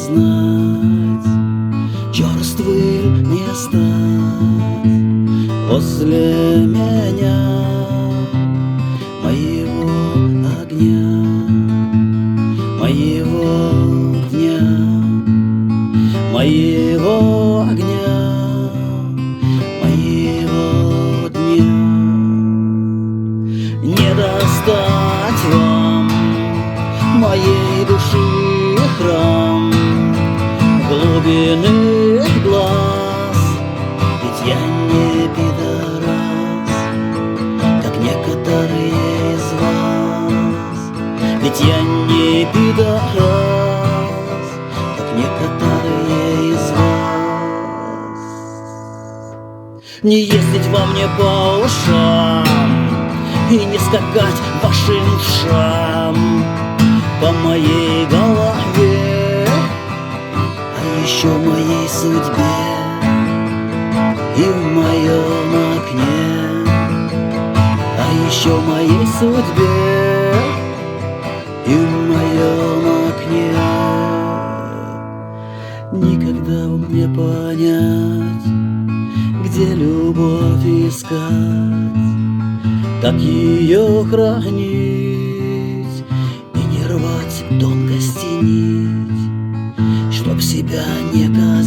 знать, черствым не стать возле меня, моего огня, моего дня, моего огня, моего дня. Не достать вам моей души храм, глубины глаз, ведь я не пидорас, как некоторые из вас. Ведь я не пидорас, как некоторые из вас. Не ездить во мне по ушам и не скакать вашим ушам по моей голове, а еще моей судьбе и в моем окне, а еще моей судьбе и в моем окне. Никогда мне понять, где любовь искать, как ее хранить и не рвать тонкости нить, чтоб себя не казать.